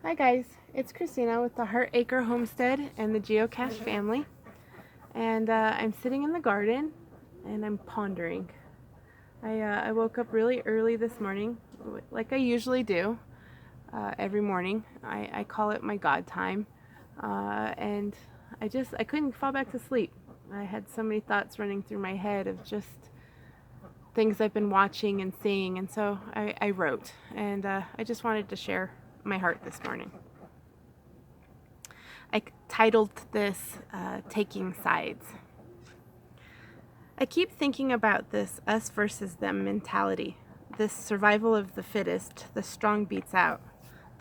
Hi guys, it's Christina with the Heart Acre Homestead and the Geocache family. And I'm sitting in the garden and I'm pondering. I woke up really early this morning, like I usually do every morning. I call it my God time. And I couldn't fall back to sleep. I had so many thoughts running through my head of just things I've been watching and seeing. And so I wrote. And I just wanted to share my heart this morning. I titled this Taking Sides. I keep thinking about this us versus them mentality, this survival of the fittest, the strong beats out.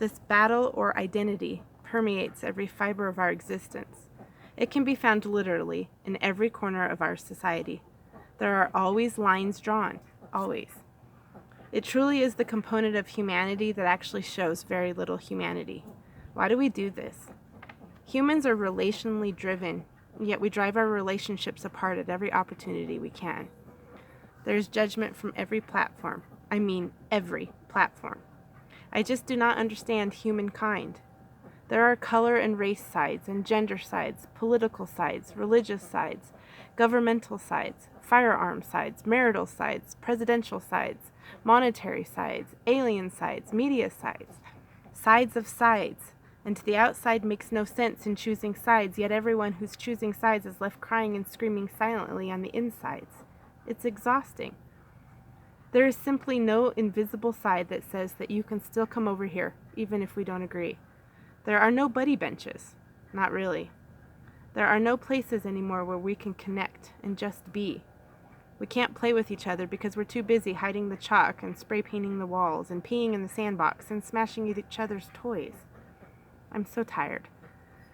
This battle or identity permeates every fiber of our existence. It can be found literally in every corner of our society. There are always lines drawn, always. It truly is the component of humanity that actually shows very little humanity. Why do we do this? Humans are relationally driven, yet we drive our relationships apart at every opportunity we can. There's judgment from every platform. I mean, every platform. I just do not understand humankind. There are color and race sides, and gender sides, political sides, religious sides, governmental sides, firearm sides, marital sides, presidential sides, monetary sides, alien sides, media sides, sides of sides. And to the outside makes no sense in choosing sides, yet everyone who's choosing sides is left crying and screaming silently on the insides. It's exhausting. There is simply no invisible side that says that you can still come over here, even if we don't agree. There are no buddy benches. Not really. There are no places anymore where we can connect and just be. We can't play with each other because we're too busy hiding the chalk and spray painting the walls and peeing in the sandbox and smashing each other's toys. I'm so tired.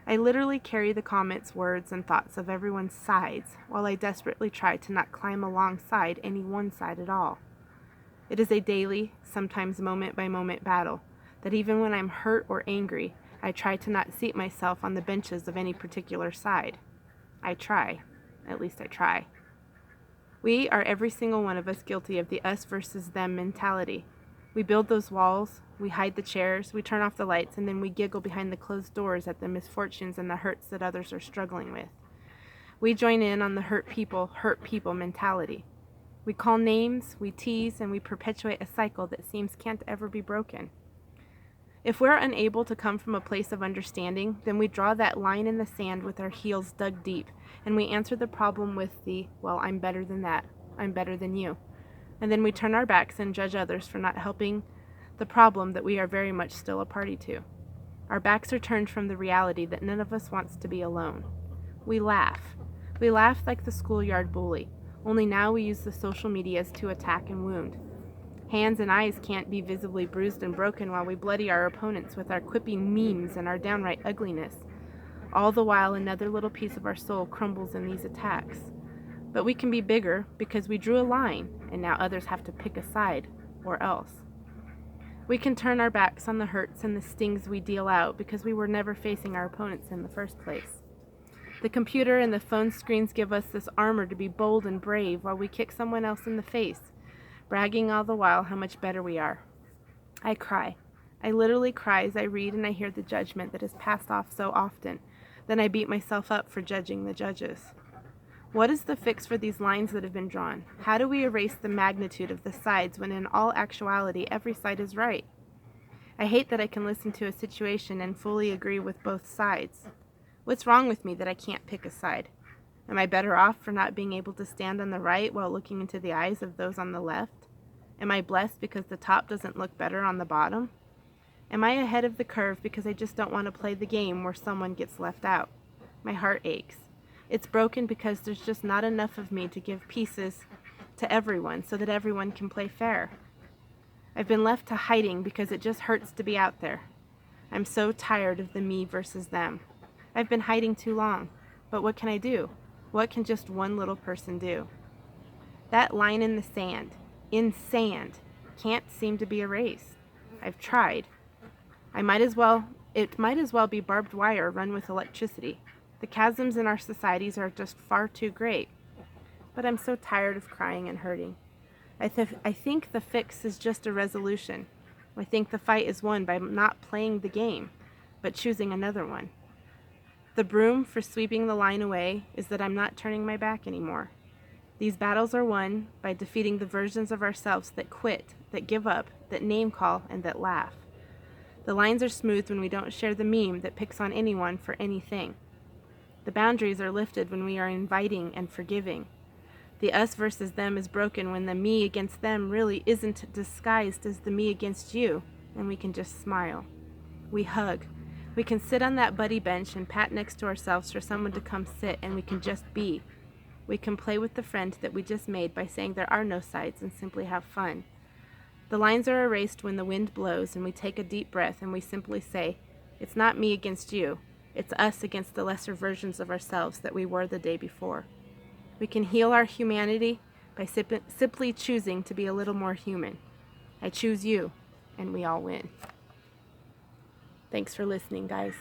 I literally carry the comments, words, and thoughts of everyone's sides while I desperately try to not climb alongside any one side at all. It is a daily, sometimes moment-by-moment battle that even when I'm hurt or angry, I try to not seat myself on the benches of any particular side. I try. At least I try. We are every single one of us guilty of the us versus them mentality. We build those walls, we hide the chairs, we turn off the lights, and then we giggle behind the closed doors at the misfortunes and the hurts that others are struggling with. We join in on the hurt people mentality. We call names, we tease, and we perpetuate a cycle that seems can't ever be broken. If we're unable to come from a place of understanding, then we draw that line in the sand with our heels dug deep, and we answer the problem with the, well, I'm better than that, I'm better than you. And then we turn our backs and judge others for not helping the problem that we are very much still a party to. Our backs are turned from the reality that none of us wants to be alone. We laugh. We laugh like the schoolyard bully, only now we use the social medias to attack and wound. Hands and eyes can't be visibly bruised and broken while we bloody our opponents with our quippy memes and our downright ugliness. All the while, another little piece of our soul crumbles in these attacks. But we can be bigger because we drew a line, and now others have to pick a side, or else. We can turn our backs on the hurts and the stings we deal out because we were never facing our opponents in the first place. The computer and the phone screens give us this armor to be bold and brave while we kick someone else in the face, bragging all the while how much better we are. I cry. I literally cry as I read and I hear the judgment that is passed off so often. Then I beat myself up for judging the judges. What is the fix for these lines that have been drawn? How do we erase the magnitude of the sides when in all actuality every side is right? I hate that I can listen to a situation and fully agree with both sides. What's wrong with me that I can't pick a side? Am I better off for not being able to stand on the right while looking into the eyes of those on the left? Am I blessed because the top doesn't look better on the bottom? Am I ahead of the curve because I just don't want to play the game where someone gets left out? My heart aches. It's broken because there's just not enough of me to give pieces to everyone so that everyone can play fair. I've been left to hiding because it just hurts to be out there. I'm so tired of the me versus them. I've been hiding too long, but what can I do? What can just one little person do? That line in sand, can't seem to be erased. I've tried. It might as well be barbed wire run with electricity. The chasms in our societies are just far too great. But I'm so tired of crying and hurting. I think the fix is just a resolution. I think the fight is won by not playing the game, but choosing another one. The broom for sweeping the line away is that I'm not turning my back anymore. These battles are won by defeating the versions of ourselves that quit, that give up, that name call, and that laugh. The lines are smooth when we don't share the meme that picks on anyone for anything. The boundaries are lifted when we are inviting and forgiving. The us versus them is broken when the me against them really isn't disguised as the me against you, and we can just smile. We hug. We can sit on that buddy bench and pat next to ourselves for someone to come sit, and we can just be. We can play with the friend that we just made by saying there are no sides and simply have fun. The lines are erased when the wind blows and we take a deep breath and we simply say, it's not me against you, it's us against the lesser versions of ourselves that we were the day before. We can heal our humanity by simply choosing to be a little more human. I choose you, and we all win. Thanks for listening, guys.